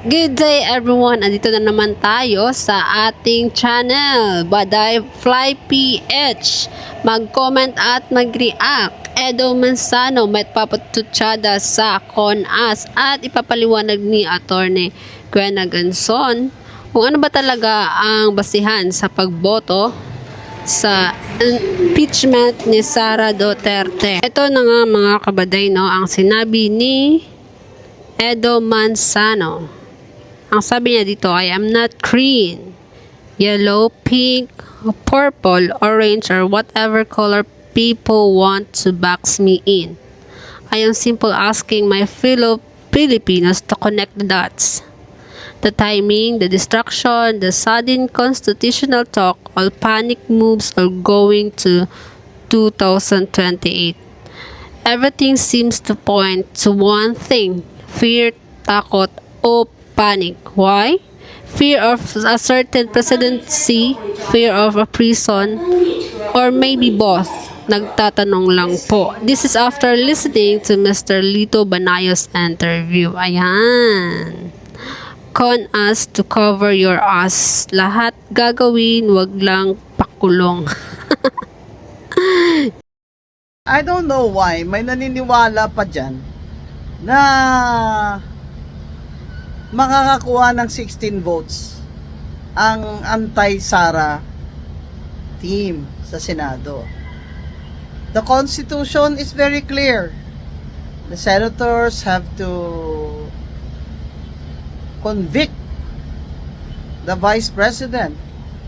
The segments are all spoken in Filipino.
Good day everyone! Andito na naman tayo sa ating channel, Baday Fly PH. Mag-comment at mag-react. Edo Manzano may papatutsada sa CONAS at ipapaliwanag ni Attorney Gwenna Ganson kung ano ba talaga ang basihan sa pagboto sa impeachment ni Sara Duterte. Ito na nga mga kabaday, no, ang sinabi ni Edo Manzano. Ang sabi niya dito, I am not green, yellow, pink, purple, orange, or whatever color people want to box me in. I am simply asking my fellow Filipinos to connect the dots. The timing, the distraction, the sudden constitutional talk, all panic moves are going to 2028. Everything seems to point to one thing, fear, takot, o panic. Why? Fear of a certain presidency, fear of a prison, or maybe both? Nagtatanong lang po. This is after listening to Mr. Lito Banayos interview. Ayan. CONAS to cover your ass. Lahat gagawin, wag lang pakulong. I don't know why may naniniwala pa dyan na makakakuha ng 16 votes ang anti-Sara team sa Senado. The Constitution is very clear. The senators have to convict the Vice President,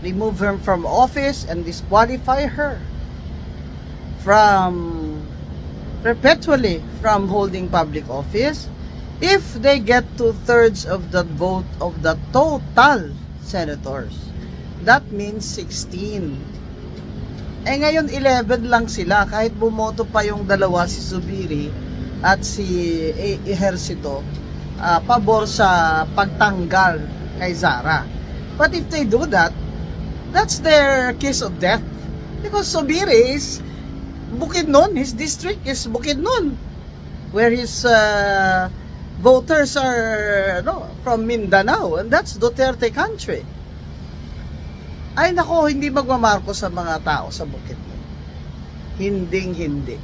remove her from office, and disqualify her from perpetually from holding public office if they get 2/3 of the vote of the total senators. That means 16. Eh ngayon 11 lang sila, kahit bumoto pa yung dalawa, si Zubiri at si Ejercito, pabor sa pagtanggal kay Sara. But if they do that, that's their kiss of death. Because Zubiri is Bukidnon, his district is Bukidnon, where his voters are from Mindanao, and that's Duterte country. Ay nako, hindi magmamarko sa mga tao sa Bukidnon. Hinding-hindi.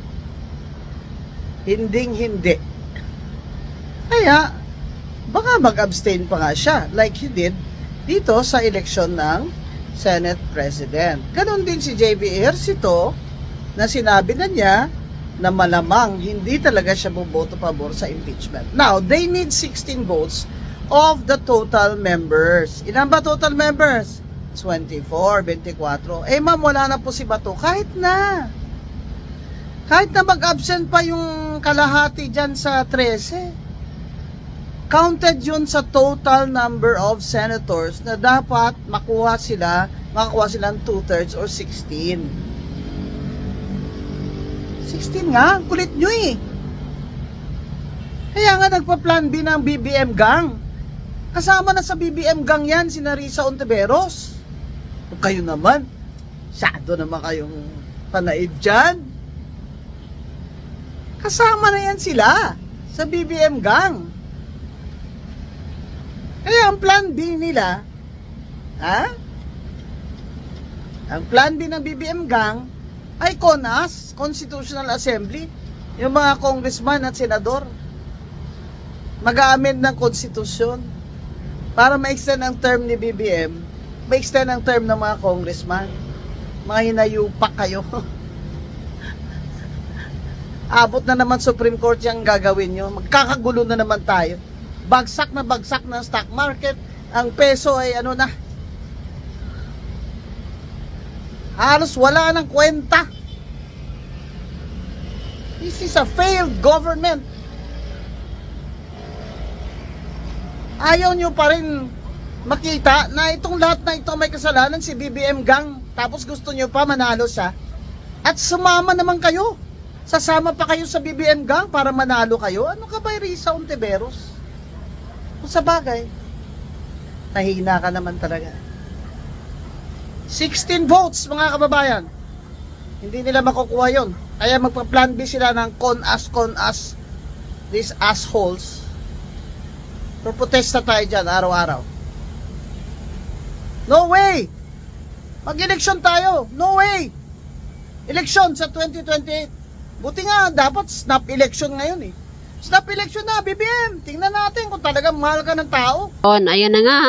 Hinding-hindi. Kaya, baka mag-abstain pa nga siya, like he did dito sa eleksyon ng Senate President. Ganon din si JB Ejercito, na sinabi na niya na malamang hindi talaga siya boboto pabor sa impeachment. Now, they need 16 votes of the total members. Ilan ba total members? 24, 24. Eh ma'am, wala na po si Bato. Kahit na mag-absent pa yung kalahati dyan sa 13. Counted yun sa total number of senators na dapat makakuha silang 2/3 or 16. 16 nga, kulit nyo eh. Kaya nga nagpa-plan B ng BBM gang. Kasama na sa BBM gang yan, si Risa Ontiveros. Kayo naman, syado naman kayong panaib dyan. Kasama na yan sila sa BBM gang. Kaya ang plan B nila, ang plan B ng BBM gang ay CONAS, Constitutional Assembly, yung mga congressman at senador mag-a-amend ng konstitusyon para ma-extend ang term ni BBM, ma-extend ang term ng mga congressman. Mga hinayupak kayo. Abot na naman Supreme Court yung gagawin nyo, magkakagulo na naman tayo. Bagsak na stock market, ang peso ay halos wala ng kwenta. This is a failed government. Ayaw nyo pa rin makita na itong lahat na ito may kasalanan si BBM gang. Tapos gusto nyo pa manalo siya. At sumama naman kayo. Sasama pa kayo sa BBM gang para manalo kayo. Ano ka ba, Risa Ontiveros? Kung sa bagay, nahina ka naman talaga. 16 votes mga kababayan. Hindi nila makukuha yon. Kaya magpa-plan B sila ng CONAS, these assholes. Protesta tayo dyan araw-araw. No way! Mag-eleksyon tayo. No way! Eleksyon sa 2028. Buti nga, dapat snap election ngayon eh. Snap election na, BBM. Tingnan natin kung talagang mahal ka ng tao. Ayan na nga.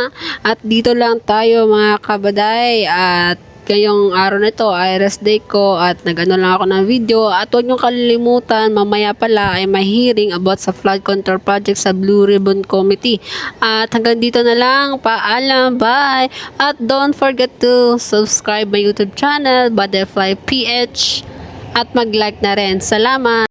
At dito lang tayo mga kabaday. At ngayong araw na ito ay rest day ko. At nag-ano lang ako ng video. At huwag niyong kalilimutan, mamaya pala ay may hearing about sa flood control project sa Blue Ribbon Committee. At hanggang dito na lang. Paalam. Bye. At don't forget to subscribe my YouTube channel, Butterfly PH. At mag-like na rin. Salamat.